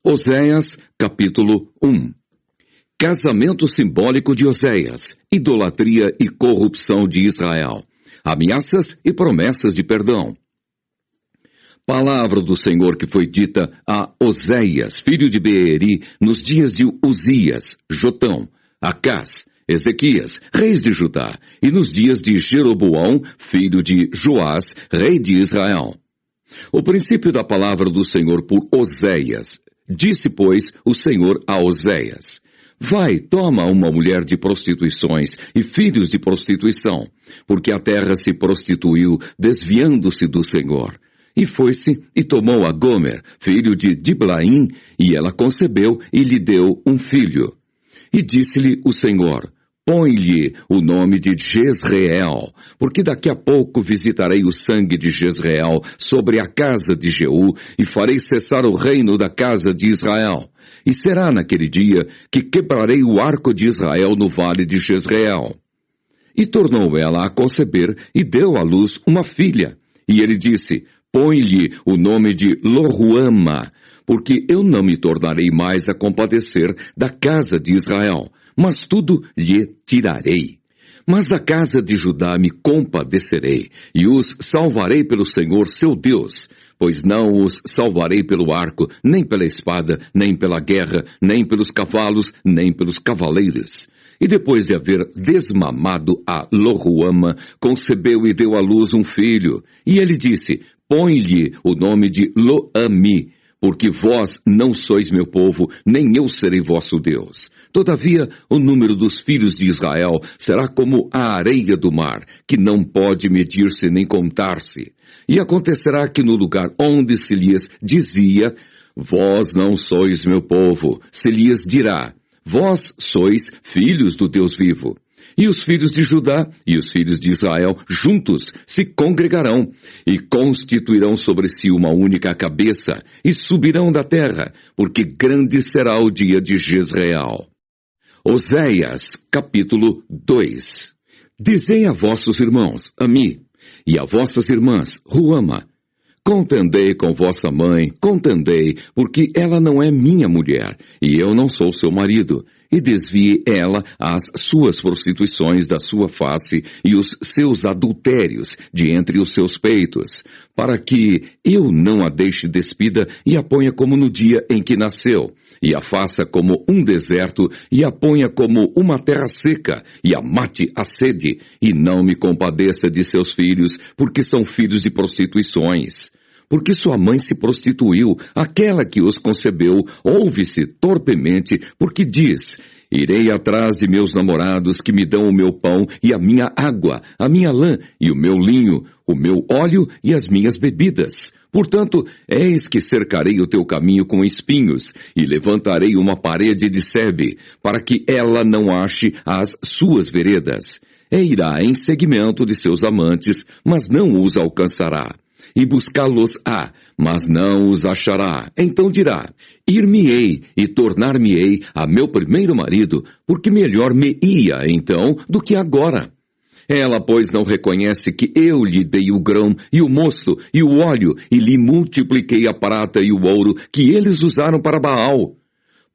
Oséias, capítulo 1. Casamento simbólico de Oséias, idolatria e corrupção de Israel, ameaças e promessas de perdão. Palavra do Senhor que foi dita a Oséias, filho de Beeri, nos dias de Uzias, Jotão, Acás, Ezequias, reis de Judá, e nos dias de Jeroboão, filho de Joás, rei de Israel. O princípio da palavra do Senhor por Oséias. Disse, pois, o Senhor a Oséias: Vai, toma uma mulher de prostituições e filhos de prostituição, porque a terra se prostituiu, desviando-se do Senhor. E foi-se e tomou a Gomer, filho de Diblaim, e ela concebeu e lhe deu um filho. E disse-lhe o Senhor: Põe-lhe o nome de Jezreel, porque daqui a pouco visitarei o sangue de Jezreel sobre a casa de Jeú, e farei cessar o reino da casa de Israel. E será naquele dia que quebrarei o arco de Israel no vale de Jezreel. E tornou ela a conceber, e deu à luz uma filha. E ele disse: Põe-lhe o nome de Loruama, porque eu não me tornarei mais a compadecer da casa de Israel, mas tudo lhe tirarei. Mas da casa de Judá me compadecerei, e os salvarei pelo Senhor seu Deus, pois não os salvarei pelo arco, nem pela espada, nem pela guerra, nem pelos cavalos, nem pelos cavaleiros. E depois de haver desmamado a Loruama, concebeu e deu à luz um filho. E ele disse: Põe-lhe o nome de Lo-ami, porque vós não sois meu povo, nem eu serei vosso Deus. Todavia, o número dos filhos de Israel será como a areia do mar, que não pode medir-se nem contar-se. E acontecerá que no lugar onde se lhes dizia: Vós não sois meu povo, se lhes dirá: Vós sois filhos do Deus vivo. E os filhos de Judá e os filhos de Israel juntos se congregarão e constituirão sobre si uma única cabeça e subirão da terra, porque grande será o dia de Jezreel. Oséias, capítulo 2. Dizei a vossos irmãos, Ami, e a vossas irmãs, Ruama: Contendei com vossa mãe, contendei, porque ela não é minha mulher, e eu não sou seu marido. E desvie ela as suas prostituições da sua face e os seus adultérios de entre os seus peitos, para que eu não a deixe despida e a ponha como no dia em que nasceu, e a faça como um deserto e a ponha como uma terra seca, e a mate a sede, e não me compadeça de seus filhos, porque são filhos de prostituições. Porque sua mãe se prostituiu, aquela que os concebeu, ouve-se torpemente, porque diz: Irei atrás de meus namorados que me dão o meu pão e a minha água, a minha lã e o meu linho, o meu óleo e as minhas bebidas. Portanto, eis que cercarei o teu caminho com espinhos, e levantarei uma parede de sebe, para que ela não ache as suas veredas. E irá em seguimento de seus amantes, mas não os alcançará. E buscá-los-á, mas não os achará. Então dirá: Ir-me-ei e tornar-me-ei a meu primeiro marido, porque melhor me ia então do que agora. Ela, pois, não reconhece que eu lhe dei o grão e o mosto e o óleo, e lhe multipliquei a prata e o ouro que eles usaram para Baal.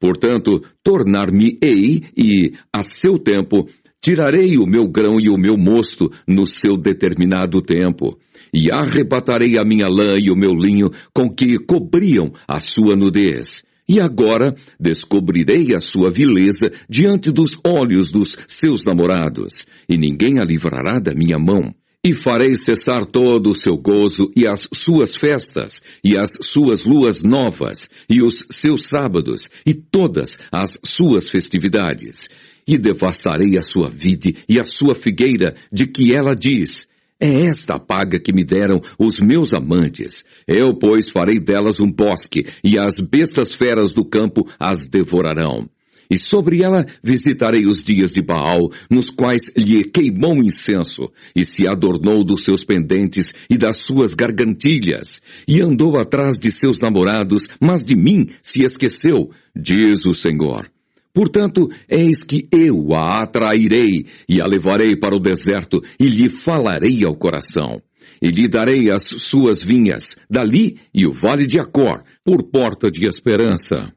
Portanto, tornar-me-ei e, a seu tempo, tirarei o meu grão e o meu mosto no seu determinado tempo, e arrebatarei a minha lã e o meu linho com que cobriam a sua nudez. E agora descobrirei a sua vileza diante dos olhos dos seus namorados, e ninguém a livrará da minha mão. E farei cessar todo o seu gozo e as suas festas, e as suas luas novas, e os seus sábados, e todas as suas festividades. E devastarei a sua vide e a sua figueira, de que ela diz: É esta a paga que me deram os meus amantes. Eu, pois, farei delas um bosque, e as bestas feras do campo as devorarão. E sobre ela visitarei os dias de Baal, nos quais lhe queimou incenso, e se adornou dos seus pendentes e das suas gargantilhas, e andou atrás de seus namorados, mas de mim se esqueceu, diz o Senhor. Portanto, eis que eu a atrairei, e a levarei para o deserto, e lhe falarei ao coração. E lhe darei as suas vinhas, dali e o vale de Acor, por porta de esperança.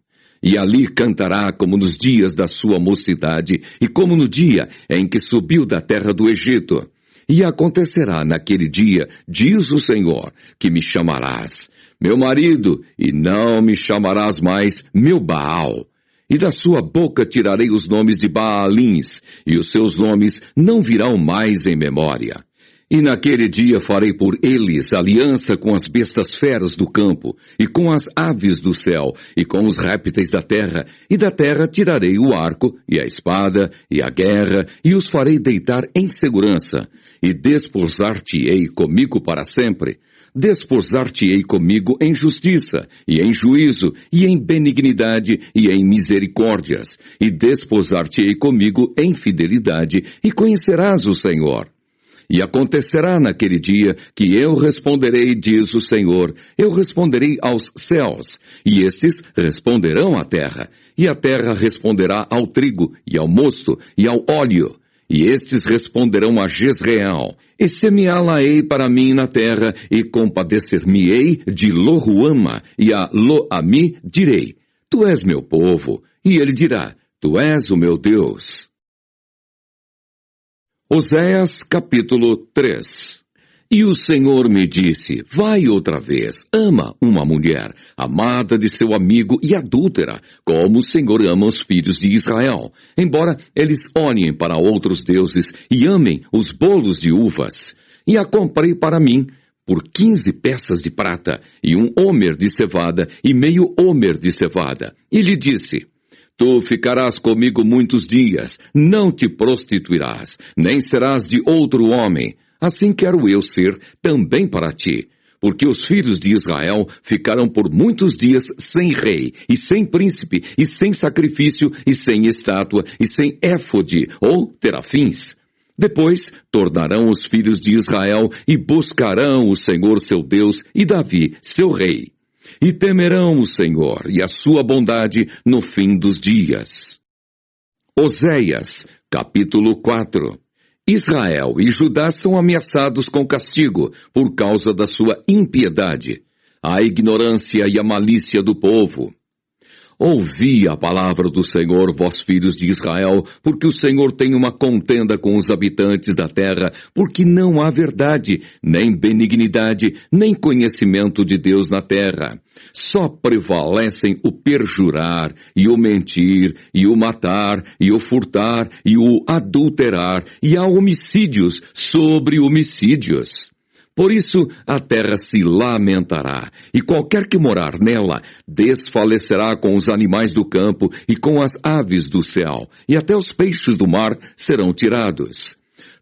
E ali cantará como nos dias da sua mocidade, e como no dia em que subiu da terra do Egito. E acontecerá naquele dia, diz o Senhor, que me chamarás meu marido, e não me chamarás mais meu Baal. E da sua boca tirarei os nomes de Baalins, e os seus nomes não virão mais em memória. E naquele dia farei por eles aliança com as bestas feras do campo, e com as aves do céu, e com os répteis da terra, e da terra tirarei o arco, e a espada, e a guerra, e os farei deitar em segurança, e desposar-te-ei comigo para sempre. Desposar-te-ei comigo em justiça, e em juízo, e em benignidade, e em misericórdias, e desposar-te-ei comigo em fidelidade, e conhecerás o Senhor. E acontecerá naquele dia que eu responderei, diz o Senhor, eu responderei aos céus, e estes responderão à terra, e a terra responderá ao trigo, e ao mosto, e ao óleo, e estes responderão a Jezreel, e semeá-la-ei para mim na terra, e compadecer-me-ei de Lo-ruama, e a Lo-ami direi, tu és meu povo, e ele dirá, tu és o meu Deus. Oséias capítulo 3. E o Senhor me disse, vai outra vez, ama uma mulher, amada de seu amigo e adúltera, como o Senhor ama os filhos de Israel, embora eles olhem para outros deuses e amem os bolos de uvas. E a comprei para mim, por 15 peças de prata, e um homer de cevada, e meio homer de cevada. E lhe disse, tu ficarás comigo muitos dias, não te prostituirás, nem serás de outro homem. Assim quero eu ser também para ti. Porque os filhos de Israel ficaram por muitos dias sem rei, e sem príncipe, e sem sacrifício, e sem estátua, e sem éfode, ou terafins. Depois tornarão os filhos de Israel, e buscarão o Senhor seu Deus, e Davi seu rei. E temerão o Senhor e a sua bondade no fim dos dias. Oséias, capítulo 4. Israel e Judá são ameaçados com castigo por causa da sua impiedade, a ignorância e a malícia do povo. Ouvi a palavra do Senhor, vós filhos de Israel, porque o Senhor tem uma contenda com os habitantes da terra, porque não há verdade, nem benignidade, nem conhecimento de Deus na terra. Só prevalecem o perjurar, e o mentir, e o matar, e o furtar, e o adulterar, e há homicídios sobre homicídios. Por isso a terra se lamentará, e qualquer que morar nela desfalecerá com os animais do campo e com as aves do céu, e até os peixes do mar serão tirados.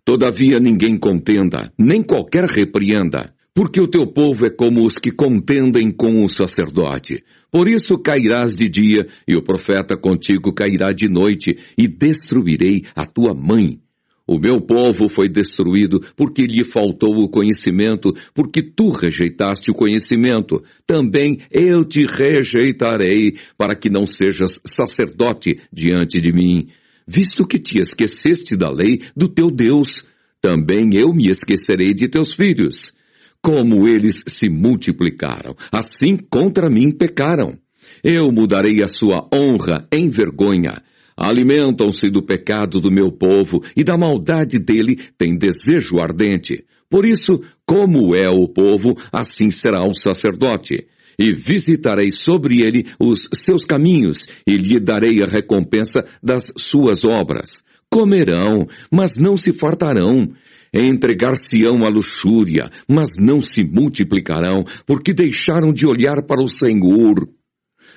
Todavia ninguém contenda, nem qualquer repreenda, porque o teu povo é como os que contendem com o sacerdote. Por isso cairás de dia, e o profeta contigo cairá de noite, e destruirei a tua mãe. O meu povo foi destruído porque lhe faltou o conhecimento, porque tu rejeitaste o conhecimento. Também eu te rejeitarei, para que não sejas sacerdote diante de mim. Visto que te esqueceste da lei do teu Deus, também eu me esquecerei de teus filhos. Como eles se multiplicaram, assim contra mim pecaram. Eu mudarei a sua honra em vergonha. Alimentam-se do pecado do meu povo, e da maldade dele têm desejo ardente. Por isso, como é o povo, assim será o sacerdote. E visitarei sobre ele os seus caminhos, e lhe darei a recompensa das suas obras. Comerão, mas não se fartarão. Entregar-se-ão à luxúria, mas não se multiplicarão, porque deixaram de olhar para o Senhor.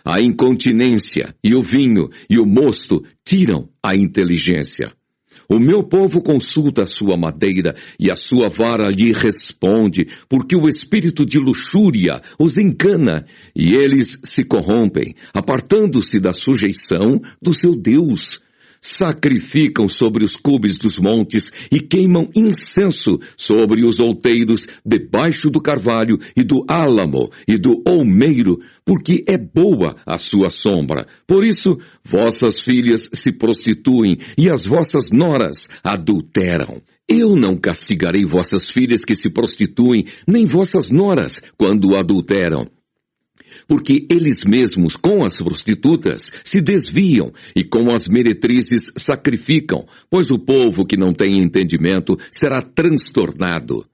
A incontinência e o vinho e o mosto tiram a inteligência. O meu povo consulta a sua madeira e a sua vara lhe responde, porque o espírito de luxúria os engana e eles se corrompem, apartando-se da sujeição do seu Deus. Sacrificam sobre os cubes dos montes e queimam incenso sobre os outeiros, debaixo do carvalho e do álamo e do olmeiro, porque é boa a sua sombra. Por isso, vossas filhas se prostituem e as vossas noras adulteram. Eu não castigarei vossas filhas que se prostituem, nem vossas noras quando adulteram. porque eles mesmos, com as prostitutas, se desviam e com as meretrizes sacrificam, pois o povo que não tem entendimento será transtornado.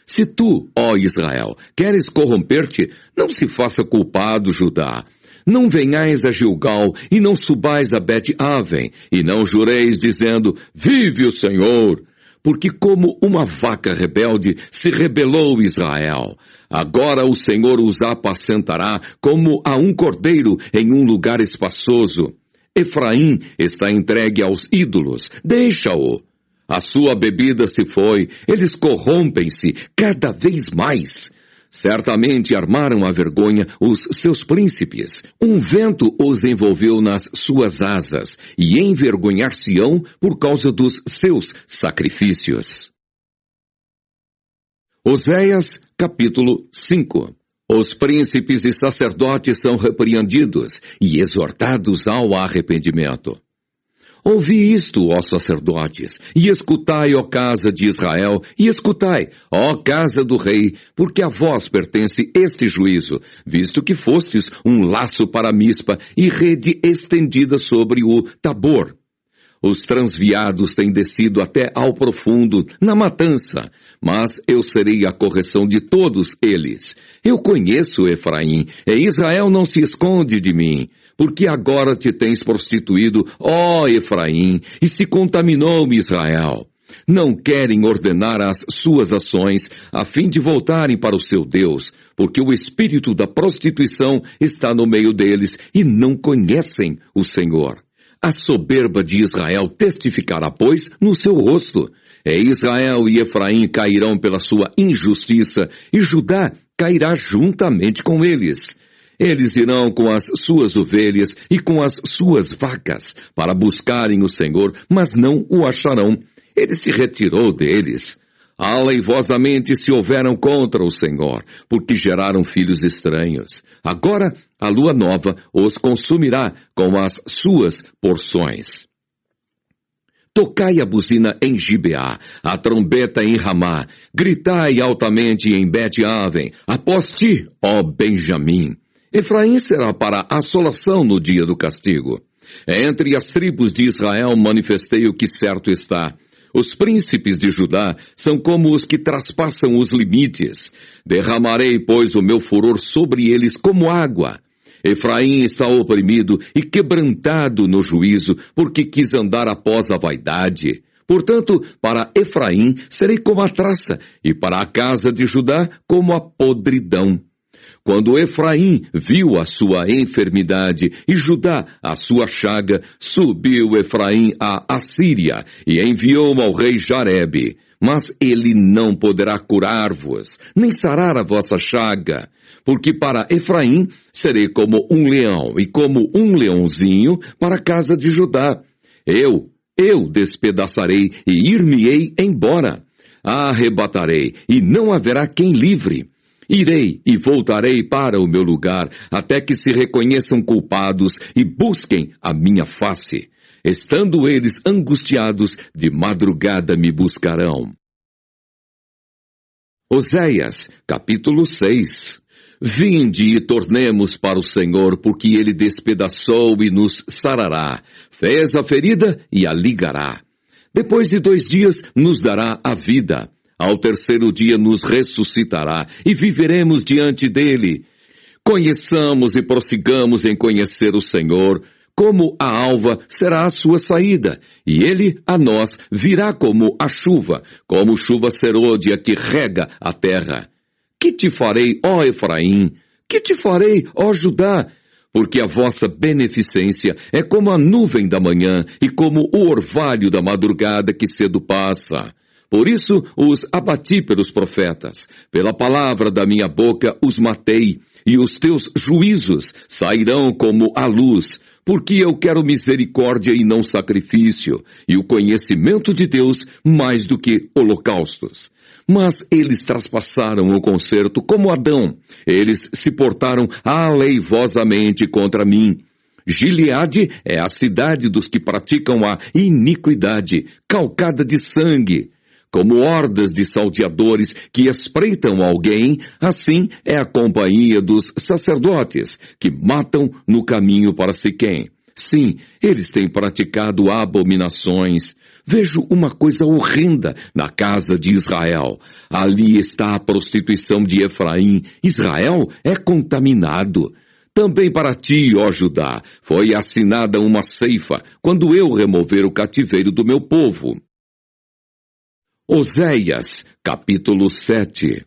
Se tu, ó Israel, queres corromper-te, não se faça culpado, Judá. Não venhais a Gilgal, e não subais a Bet-Aven, e não jureis dizendo, vive o Senhor. Porque como uma vaca rebelde se rebelou Israel. Agora o Senhor os apacentará como a um cordeiro em um lugar espaçoso. Efraim está entregue aos ídolos, deixa-o. A sua bebida se foi, eles corrompem-se cada vez mais. Certamente armaram a vergonha os seus príncipes. Um vento os envolveu nas suas asas, e envergonhar-se-ão por causa dos seus sacrifícios. Oséias, capítulo 5. Os príncipes e sacerdotes são repreendidos e exortados ao arrependimento. Ouvi isto, ó sacerdotes, e escutai, ó casa de Israel, e escutai, ó casa do rei, porque a vós pertence este juízo, visto que fostes um laço para Mispa e rede estendida sobre o Tabor. Os transviados têm descido até ao profundo, na matança, mas eu serei a correção de todos eles. Eu conheço Efraim, e Israel não se esconde de mim, porque agora te tens prostituído, ó Efraim, e se contaminou Israel. Não querem ordenar as suas ações, a fim de voltarem para o seu Deus, porque o espírito da prostituição está no meio deles, e não conhecem o Senhor. A soberba de Israel testificará, pois, no seu rosto. Israel e Efraim cairão pela sua injustiça, e Judá cairá juntamente com eles. Eles irão com as suas ovelhas e com as suas vacas, para buscarem o Senhor, mas não o acharão. Ele se retirou deles. Aleivosamente se houveram contra o Senhor, porque geraram filhos estranhos. Agora a lua nova os consumirá com as suas porções. Tocai a buzina em Gibeá, a trombeta em Ramá, gritai altamente em Bet-Aven, após ti, ó Benjamim. Efraim será para assolação no dia do castigo. Entre as tribos de Israel manifestei o que certo está. Os príncipes de Judá são como os que traspassam os limites. Derramarei, pois, o meu furor sobre eles como água. Efraim está oprimido e quebrantado no juízo, porque quis andar após a vaidade. Portanto, para Efraim serei como a traça, e para a casa de Judá como a podridão. Quando Efraim viu a sua enfermidade e Judá a sua chaga, subiu Efraim à Assíria e enviou ao rei Jarebe. Mas ele não poderá curar-vos, nem sarar a vossa chaga, porque para Efraim serei como um leão e como um leãozinho para a casa de Judá. Eu despedaçarei e ir-me-ei embora. Arrebatarei e não haverá quem livre. Irei e voltarei para o meu lugar, até que se reconheçam culpados e busquem a minha face. Estando eles angustiados, de madrugada me buscarão. Oséias, capítulo 6. Vinde e tornemos para o Senhor, porque Ele despedaçou e nos sarará, fez a ferida e a ligará. Depois de 2 dias nos dará a vida. Ao 3º dia nos ressuscitará e viveremos diante dele. Conheçamos e prossigamos em conhecer o Senhor. Como a alva será a sua saída, e ele a nós virá como a chuva, como chuva serôdia que rega a terra. Que te farei, ó Efraim? Que te farei, ó Judá? Porque a vossa beneficência é como a nuvem da manhã e como o orvalho da madrugada que cedo passa. Por isso os abati pelos profetas, pela palavra da minha boca os matei, e os teus juízos sairão como a luz, porque eu quero misericórdia e não sacrifício, e o conhecimento de Deus mais do que holocaustos. Mas eles traspassaram o concerto como Adão, eles se portaram aleivosamente contra mim. Gileade é a cidade dos que praticam a iniquidade, calcada de sangue. Como hordas de salteadores que espreitam alguém, assim é a companhia dos sacerdotes, que matam no caminho para Siquém. Sim, eles têm praticado abominações. Vejo uma coisa horrenda na casa de Israel. Ali está a prostituição de Efraim. Israel é contaminado. Também para ti, ó Judá, foi assinada uma ceifa, quando eu remover o cativeiro do meu povo. Oséias, capítulo 7.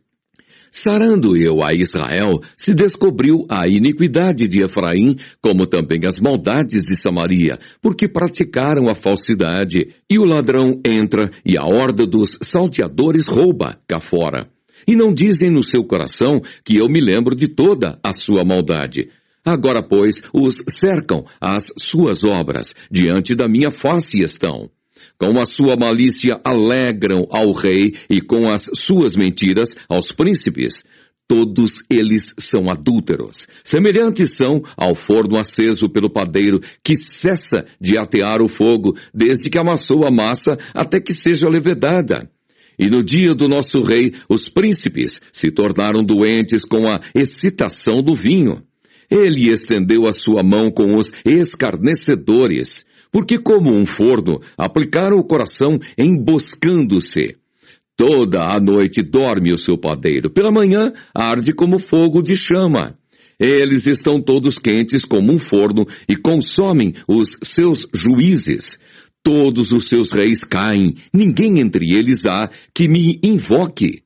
Sarando eu a Israel, se descobriu a iniquidade de Efraim, como também as maldades de Samaria, porque praticaram a falsidade, e o ladrão entra, e a horda dos salteadores rouba cá fora. E não dizem no seu coração que eu me lembro de toda a sua maldade. Agora, pois, os cercam as suas obras, diante da minha face estão. Com a sua malícia alegram ao rei e com as suas mentiras aos príncipes. Todos eles são adúlteros. Semelhantes são ao forno aceso pelo padeiro, que cessa de atear o fogo, desde que amassou a massa até que seja levedada. E no dia do nosso rei, os príncipes se tornaram doentes com a excitação do vinho. Ele estendeu a sua mão com os escarnecedores, porque como um forno, aplicaram o coração emboscando-se. Toda a noite dorme o seu padeiro, pela manhã arde como fogo de chama. Eles estão todos quentes como um forno e consomem os seus juízes. Todos os seus reis caem, ninguém entre eles há que me invoque.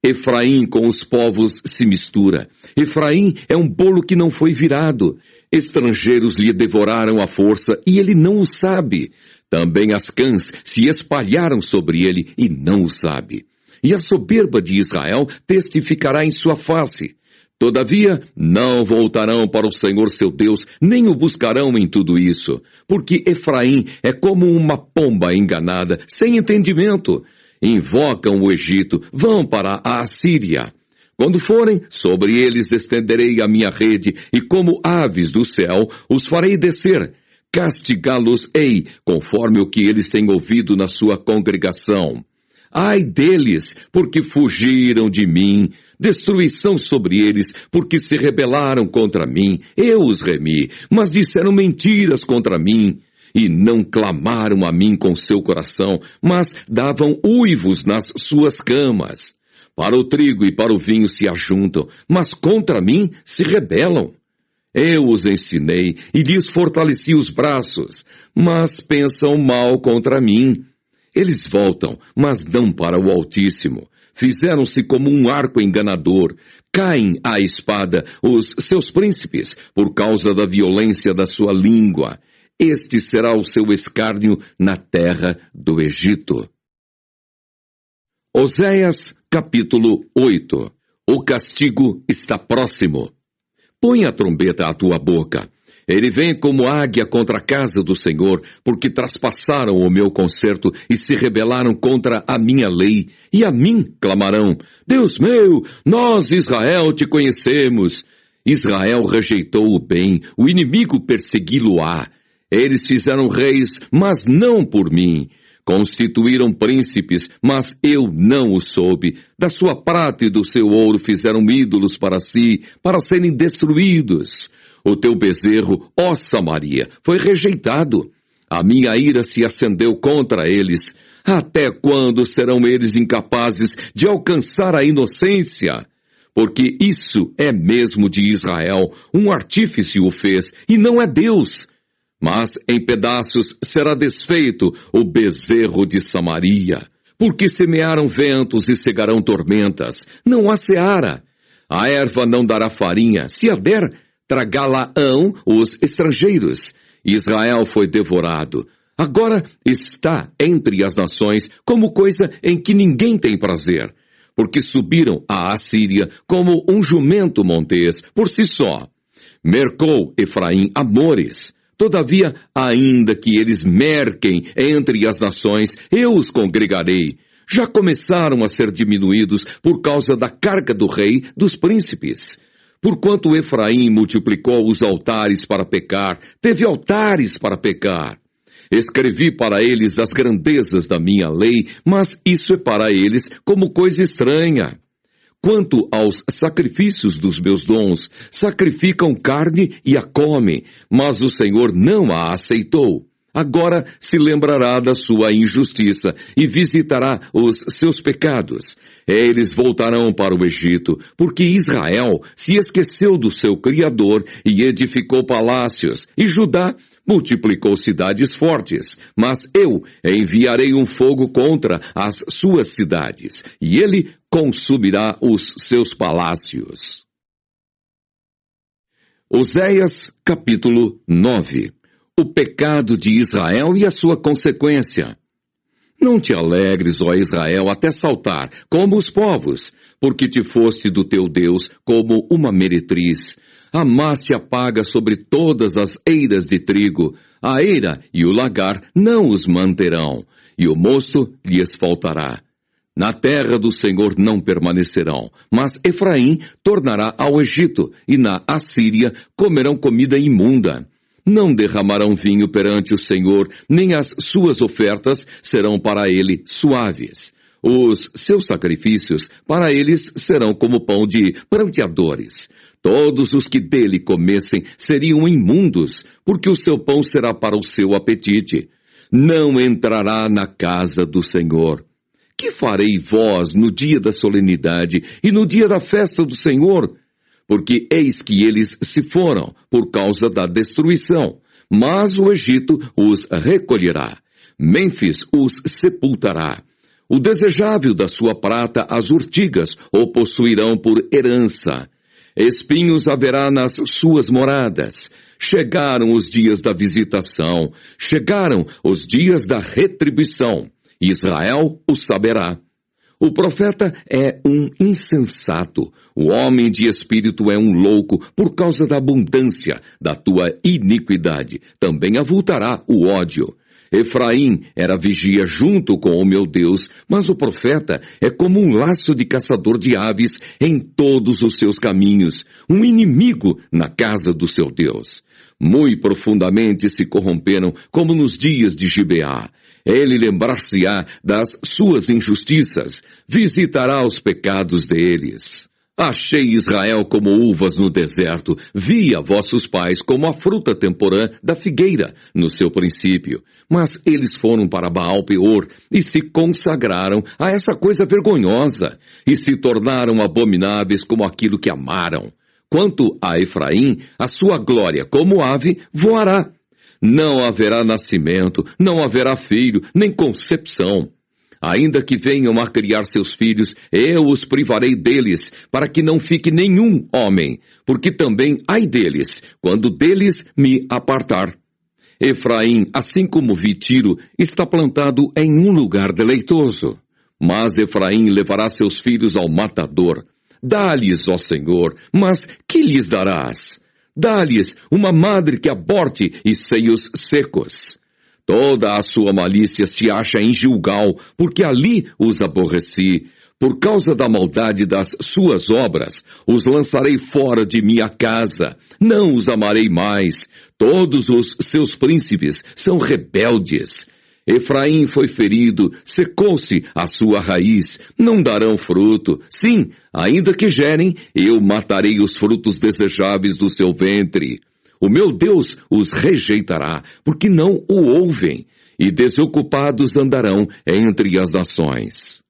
Efraim com os povos se mistura. Efraim é um bolo que não foi virado. Estrangeiros lhe devoraram a força e ele não o sabe. Também as cãs se espalharam sobre ele e não o sabe. E a soberba de Israel testificará em sua face. Todavia, não voltarão para o Senhor seu Deus, nem o buscarão em tudo isso. Porque Efraim é como uma pomba enganada, sem entendimento. Invocam o Egito, vão para a Assíria. Quando forem, sobre eles estenderei a minha rede, e como aves do céu, os farei descer. Castigá-los-ei, conforme o que eles têm ouvido na sua congregação. Ai deles, porque fugiram de mim. Destruição sobre eles, porque se rebelaram contra mim. Eu os remi, mas disseram mentiras contra mim. E não clamaram a mim com seu coração, mas davam uivos nas suas camas. Para o trigo e para o vinho se ajuntam, mas contra mim se rebelam. Eu os ensinei e lhes fortaleci os braços, mas pensam mal contra mim. Eles voltam, mas não para o Altíssimo. Fizeram-se como um arco enganador. Caem à espada os seus príncipes, por causa da violência da sua língua. Este será o seu escárnio na terra do Egito. Oséias, capítulo 8. O castigo está próximo. Põe a trombeta à tua boca. Ele vem como águia contra a casa do Senhor, porque traspassaram o meu concerto e se rebelaram contra a minha lei. E a mim clamarão: Deus meu, nós, Israel, te conhecemos. Israel rejeitou o bem, o inimigo persegui-lo-á. Eles fizeram reis, mas não por mim. Constituíram príncipes, mas eu não o soube. Da sua prata e do seu ouro fizeram ídolos para si, para serem destruídos. O teu bezerro, ó Samaria, foi rejeitado. A minha ira se acendeu contra eles. Até quando serão eles incapazes de alcançar a inocência? Porque isso é mesmo de Israel. Um artífice o fez, e não é Deus. Mas em pedaços será desfeito o bezerro de Samaria. Porque semearam ventos e cegarão tormentas. Não há seara. A erva não dará farinha. Se a der, tragá-la-ão os estrangeiros. Israel foi devorado. Agora está entre as nações como coisa em que ninguém tem prazer. Porque subiram à Assíria como um jumento montês por si só. Mercou Efraim amores. Todavia, ainda que eles merquem entre as nações, eu os congregarei. Já começaram a ser diminuídos por causa da carga do rei dos príncipes. Porquanto Efraim multiplicou os altares para pecar, teve altares para pecar. Escrevi para eles as grandezas da minha lei, mas isso é para eles como coisa estranha. Quanto aos sacrifícios dos meus dons, sacrificam carne e a comem, mas o Senhor não a aceitou. Agora se lembrará da sua injustiça e visitará os seus pecados. Eles voltarão para o Egito, porque Israel se esqueceu do seu Criador e edificou palácios, e Judá multiplicou cidades fortes. Mas eu enviarei um fogo contra as suas cidades, e ele consumirá os seus palácios. Oséias, capítulo 9. O pecado de Israel e a sua consequência. Não te alegres, ó Israel, até saltar, como os povos, porque te foste do teu Deus como uma meretriz. Amaste a paga sobre todas as eiras de trigo. A eira e o lagar não os manterão, e o mosto lhes faltará. Na terra do Senhor não permanecerão, mas Efraim tornará ao Egito, e na Assíria comerão comida imunda. Não derramarão vinho perante o Senhor, nem as suas ofertas serão para ele suaves. Os seus sacrifícios para eles serão como pão de pranteadores. Todos os que dele comessem seriam imundos, porque o seu pão será para o seu apetite. Não entrará na casa do Senhor. Que farei vós no dia da solenidade e no dia da festa do Senhor? Porque eis que eles se foram por causa da destruição, mas o Egito os recolherá. Mênfis os sepultará. O desejável da sua prata as urtigas o possuirão por herança. Espinhos haverá nas suas moradas. Chegaram os dias da visitação, chegaram os dias da retribuição. Israel o saberá. O profeta é um insensato, o homem de espírito é um louco por causa da abundância da tua iniquidade. Também avultará o ódio. Efraim era vigia junto com o meu Deus, mas o profeta é como um laço de caçador de aves em todos os seus caminhos, um inimigo na casa do seu Deus. Muito profundamente se corromperam, como nos dias de Gibeá. Ele lembrar-se-á das suas injustiças, visitará os pecados deles. Achei Israel como uvas no deserto, vi a vossos pais como a fruta temporã da figueira no seu princípio. Mas eles foram para Baal-peor e se consagraram a essa coisa vergonhosa, e se tornaram abomináveis como aquilo que amaram. Quanto a Efraim, a sua glória como ave voará. Não haverá nascimento, não haverá filho, nem concepção. Ainda que venham a criar seus filhos, eu os privarei deles, para que não fique nenhum homem, porque também ai deles, quando deles me apartar. Efraim, assim como vi Tiro, está plantado em um lugar deleitoso. Mas Efraim levará seus filhos ao matador. Dá-lhes, ó Senhor, mas que lhes darás? Dá-lhes uma madre que aborte e seios secos. Toda a sua malícia se acha em Gilgal, porque ali os aborreci. Por causa da maldade das suas obras, os lançarei fora de minha casa. Não os amarei mais. Todos os seus príncipes são rebeldes. Efraim foi ferido, secou-se a sua raiz, não darão fruto. Sim, ainda que gerem, eu matarei os frutos desejáveis do seu ventre. O meu Deus os rejeitará, porque não o ouvem, e desocupados andarão entre as nações.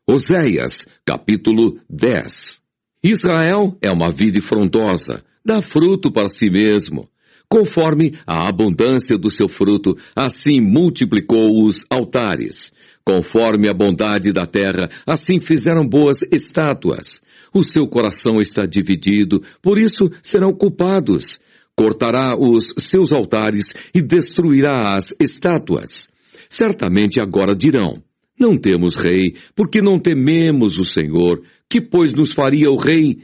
Oséias, capítulo 10. Israel é uma vide frondosa, dá fruto para si mesmo. Conforme a abundância do seu fruto, assim multiplicou os altares. Conforme a bondade da terra, assim fizeram boas estátuas. O seu coração está dividido, por isso serão culpados. Cortará os seus altares e destruirá as estátuas. Certamente agora dirão, não temos rei, porque não tememos o Senhor. Que, pois, nos faria o rei?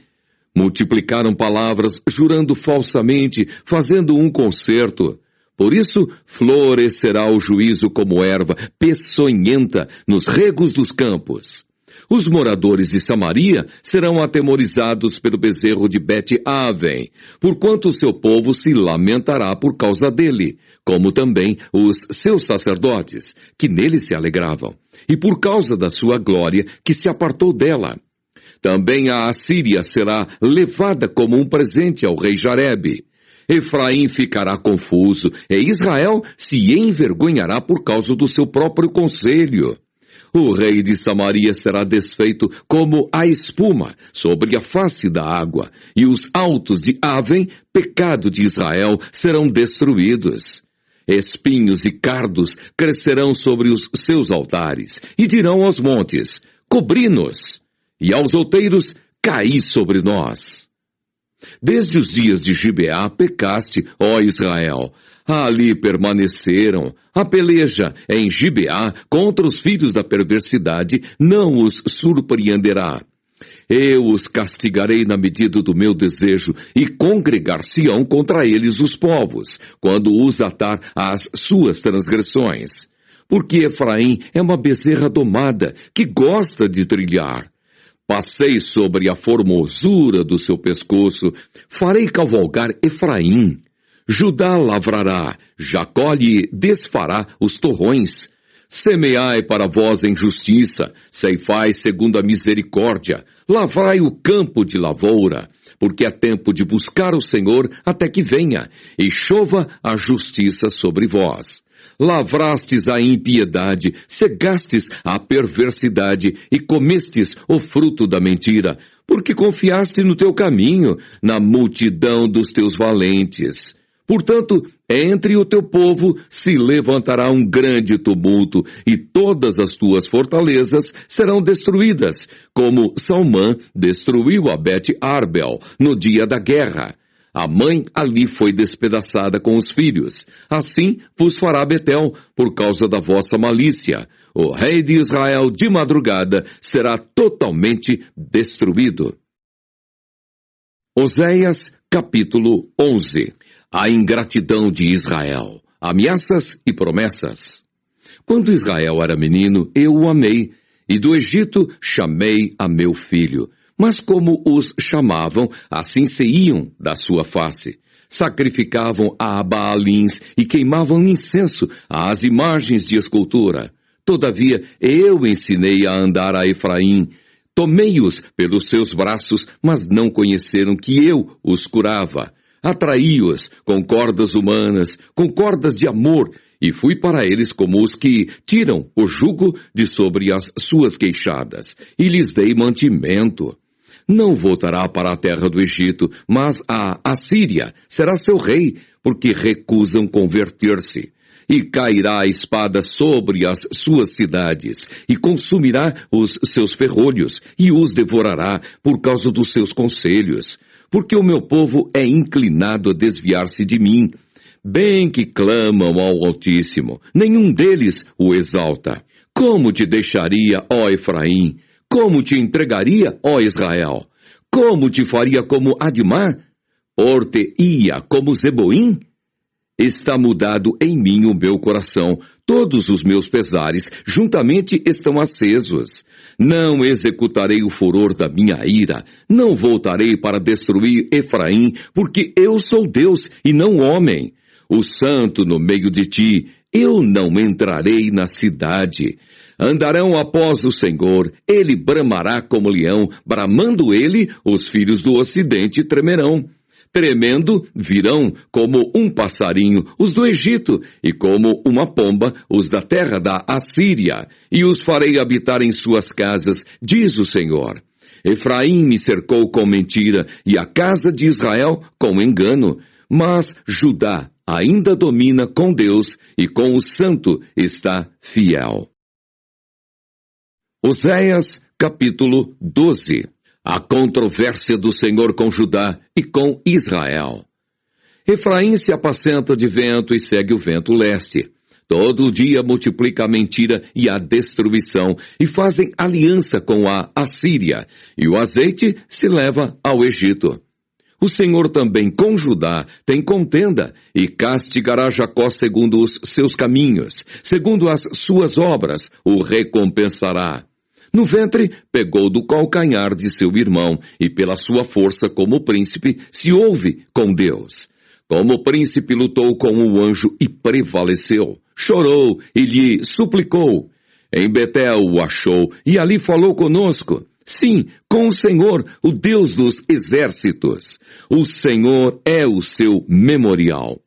Multiplicaram palavras, jurando falsamente, fazendo um concerto. Por isso, florescerá o juízo como erva peçonhenta nos regos dos campos. Os moradores de Samaria serão atemorizados pelo bezerro de Bet-Aven, porquanto o seu povo se lamentará por causa dele, como também os seus sacerdotes, que nele se alegravam, e por causa da sua glória, que se apartou dela. Também a Assíria será levada como um presente ao rei Jarebe. Efraim ficará confuso, e Israel se envergonhará por causa do seu próprio conselho. O rei de Samaria será desfeito como a espuma sobre a face da água, e os altos de Aven, pecado de Israel, serão destruídos. Espinhos e cardos crescerão sobre os seus altares, e dirão aos montes, cobri-nos, e aos outeiros, caí sobre nós. Desde os dias de Gibeá pecaste, ó Israel. Ali permaneceram. A peleja em Gibeá contra os filhos da perversidade não os surpreenderá. Eu os castigarei na medida do meu desejo, e congregar-se-ão contra eles os povos, quando os atar às suas transgressões. Porque Efraim é uma bezerra domada, que gosta de trilhar. Passei sobre a formosura do seu pescoço, farei cavalgar Efraim. Judá lavrará, Jacó lhe desfará os torrões. Semeai para vós em justiça, ceifai segundo a misericórdia, lavrai o campo de lavoura, porque é tempo de buscar o Senhor até que venha, e chova a justiça sobre vós. Lavrastes a impiedade, cegastes a perversidade e comestes o fruto da mentira, porque confiaste no teu caminho, na multidão dos teus valentes. Portanto, entre o teu povo se levantará um grande tumulto, e todas as tuas fortalezas serão destruídas, como Salmã destruiu a Bet-Arbel no dia da guerra. A mãe ali foi despedaçada com os filhos. Assim vos fará Betel, por causa da vossa malícia. O rei de Israel de madrugada será totalmente destruído. Oséias, capítulo 11. A ingratidão de Israel. Ameaças e promessas. Quando Israel era menino, eu o amei, e do Egito chamei a meu filho. Mas como os chamavam, assim se iam da sua face. Sacrificavam a Baalins e queimavam incenso às imagens de escultura. Todavia, eu ensinei a andar a Efraim. Tomei-os pelos seus braços, mas não conheceram que eu os curava. Atraí-os com cordas humanas, com cordas de amor, e fui para eles como os que tiram o jugo de sobre as suas queixadas, e lhes dei mantimento. Não voltará para a terra do Egito, mas a Assíria será seu rei, porque recusam converter-se. E cairá a espada sobre as suas cidades, e consumirá os seus ferrolhos, e os devorará por causa dos seus conselhos. Porque o meu povo é inclinado a desviar-se de mim. Bem que clamam ao Altíssimo, nenhum deles o exalta. Como te deixaria, ó Efraim? Como te entregaria, ó Israel? Como te faria como Admá? Or-te-ia como Zeboim? Está mudado em mim o meu coração, todos os meus pesares juntamente estão acesos. Não executarei o furor da minha ira, não voltarei para destruir Efraim, porque eu sou Deus e não homem. O santo no meio de ti, eu não entrarei na cidade. Andarão após o Senhor, ele bramará como leão, bramando ele, os filhos do ocidente tremerão. Tremendo virão como um passarinho os do Egito, e como uma pomba os da terra da Assíria, e os farei habitar em suas casas, diz o Senhor. Efraim me cercou com mentira, e a casa de Israel com engano, mas Judá ainda domina com Deus, e com o Santo está fiel. Oséias, capítulo 12. A controvérsia do Senhor com Judá e com Israel. Efraim se apacenta de vento e segue o vento leste. Todo dia multiplica a mentira e a destruição, e fazem aliança com a Assíria, e o azeite se leva ao Egito. O Senhor também com Judá tem contenda, e castigará Jacó segundo os seus caminhos, segundo as suas obras o recompensará. No ventre, pegou do calcanhar de seu irmão, e pela sua força como príncipe, se houve com Deus. Como príncipe lutou com o anjo e prevaleceu. Chorou e lhe suplicou. Em Betel o achou e ali falou conosco. Sim, com o Senhor, o Deus dos exércitos. O Senhor é o seu memorial.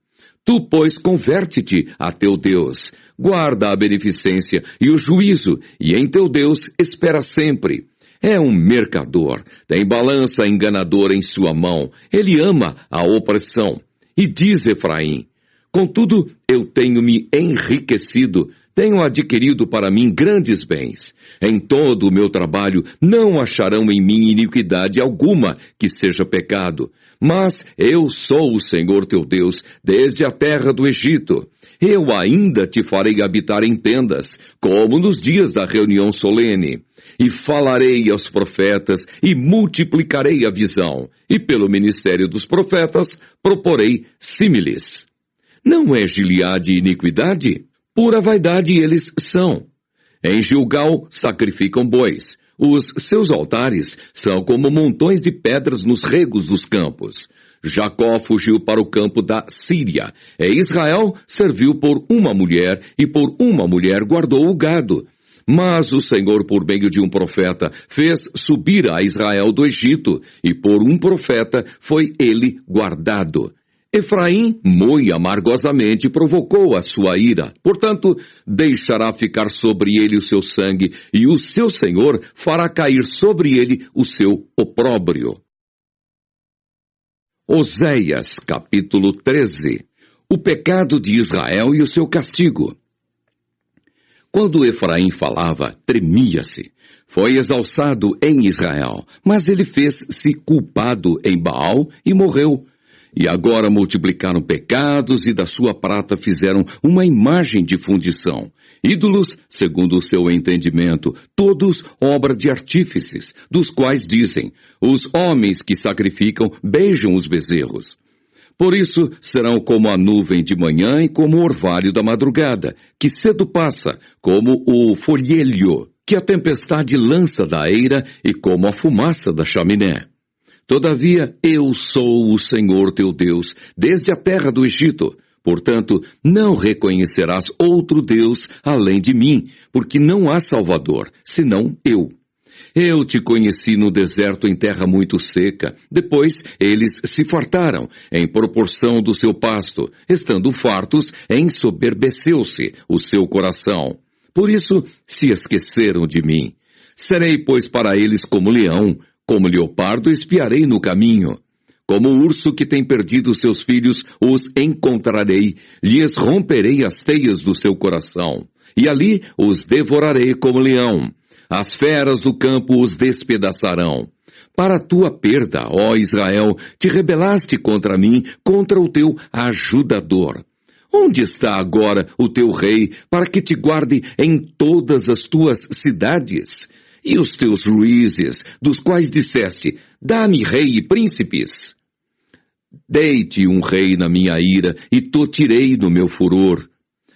Tu, pois, converte-te a teu Deus. Guarda a beneficência e o juízo, e em teu Deus espera sempre. É um mercador, tem balança enganadora em sua mão. Ele ama a opressão. E diz Efraim, contudo, eu tenho me enriquecido, tenho adquirido para mim grandes bens. Em todo o meu trabalho não acharão em mim iniquidade alguma que seja pecado. Mas eu sou o Senhor teu Deus, desde a terra do Egito. Eu ainda te farei habitar em tendas, como nos dias da reunião solene. E falarei aos profetas, e multiplicarei a visão. E pelo ministério dos profetas, proporei símiles. Não é Gileade iniquidade? Pura vaidade eles são. Em Gilgal sacrificam bois. Os seus altares são como montões de pedras nos regos dos campos. Jacó fugiu para o campo da Síria. E Israel serviu por uma mulher, e por uma mulher guardou o gado. Mas o Senhor, por meio de um profeta, fez subir a Israel do Egito, e por um profeta foi ele guardado. Efraim, muito amargosamente, provocou a sua ira. Portanto, deixará ficar sobre ele o seu sangue, e o seu Senhor fará cair sobre ele o seu opróbrio. Oséias, capítulo 13. O pecado de Israel e o seu castigo. Quando Efraim falava, tremia-se. Foi exalçado em Israel, mas ele fez-se culpado em Baal e morreu. E agora multiplicaram pecados e da sua prata fizeram uma imagem de fundição. Ídolos, segundo o seu entendimento, todos obra de artífices, dos quais dizem, os homens que sacrificam beijam os bezerros. Por isso serão como a nuvem de manhã e como o orvalho da madrugada, que cedo passa, como o folhelho, que a tempestade lança da eira e como a fumaça da chaminé. Todavia, eu sou o Senhor teu Deus, desde a terra do Egito. Portanto, não reconhecerás outro Deus além de mim, porque não há Salvador, senão eu. Eu te conheci no deserto em terra muito seca. Depois, eles se fartaram, em proporção do seu pasto. Estando fartos, ensoberbeceu-se o seu coração. Por isso, se esqueceram de mim. Serei, pois, para eles como leão, como leopardo espiarei no caminho. Como o urso que tem perdido seus filhos, os encontrarei, lhes romperei as teias do seu coração, e ali os devorarei como leão. As feras do campo os despedaçarão. Para tua perda, ó Israel, te rebelaste contra mim, contra o teu ajudador. Onde está agora o teu rei, para que te guarde em todas as tuas cidades? E os teus juízes, dos quais disseste, dá-me rei e príncipes? Dei-te um rei na minha ira, e te tirei no meu furor.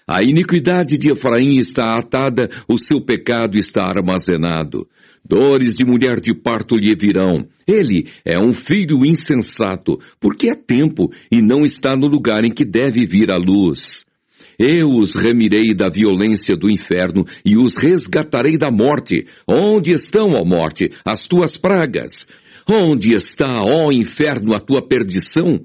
A iniquidade de Efraim está atada, o seu pecado está armazenado. Dores de mulher de parto lhe virão. Ele é um filho insensato, porque é tempo e não está no lugar em que deve vir a luz. Eu os remirei da violência do inferno e os resgatarei da morte. Onde estão, ó morte, as tuas pragas? Onde está, ó inferno, a tua perdição?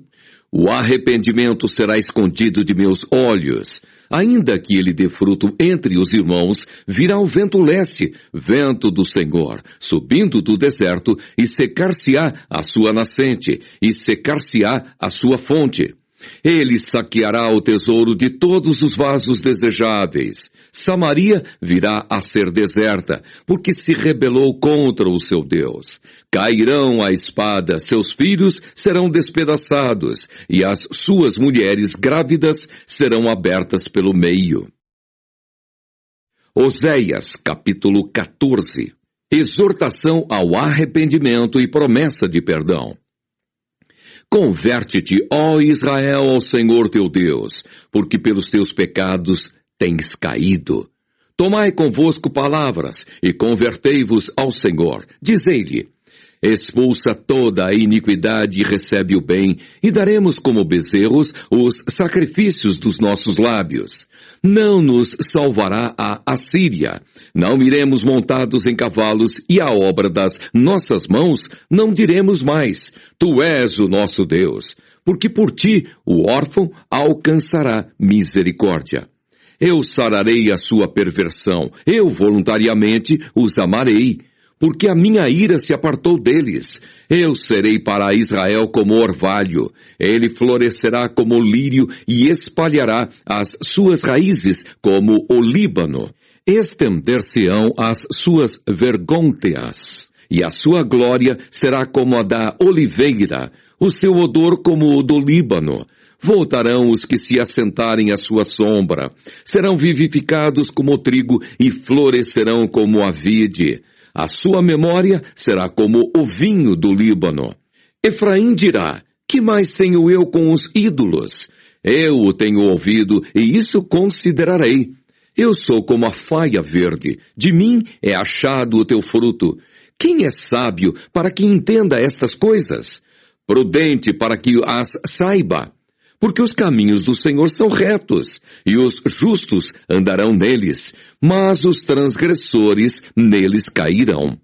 O arrependimento será escondido de meus olhos. Ainda que ele dê fruto entre os irmãos, virá o vento leste, vento do Senhor, subindo do deserto, e secar-se-á a sua nascente, e secar-se-á a sua fonte. Ele saqueará o tesouro de todos os vasos desejáveis. Samaria virá a ser deserta, porque se rebelou contra o seu Deus. Cairão a espada, seus filhos serão despedaçados, e as suas mulheres grávidas serão abertas pelo meio. Oséias, capítulo 14. Exortação ao arrependimento e promessa de perdão. Converte-te, ó Israel, ao Senhor teu Deus, porque pelos teus pecados tens caído. Tomai convosco palavras, e convertei-vos ao Senhor. Dizei-lhe: expulsa toda a iniquidade e recebe o bem, e daremos como bezerros os sacrifícios dos nossos lábios. Não nos salvará a Assíria, não iremos montados em cavalos, e a obra das nossas mãos não diremos mais: Tu és o nosso Deus, porque por ti o órfão alcançará misericórdia. Eu sararei a sua perversão, eu voluntariamente os amarei, porque a minha ira se apartou deles. Eu serei para Israel como orvalho, ele florescerá como o lírio e espalhará as suas raízes como o Líbano. Estender-se-ão as suas vergônteas, e a sua glória será como a da oliveira, o seu odor como o do Líbano. Voltarão os que se assentarem à sua sombra, serão vivificados como o trigo e florescerão como a vide. A sua memória será como o vinho do Líbano. Efraim dirá: que mais tenho eu com os ídolos? Eu o tenho ouvido, e isso considerarei. Eu sou como a faia verde, de mim é achado o teu fruto. Quem é sábio para que entenda estas coisas? Prudente para que as saiba. Porque os caminhos do Senhor são retos, e os justos andarão neles, mas os transgressores neles cairão.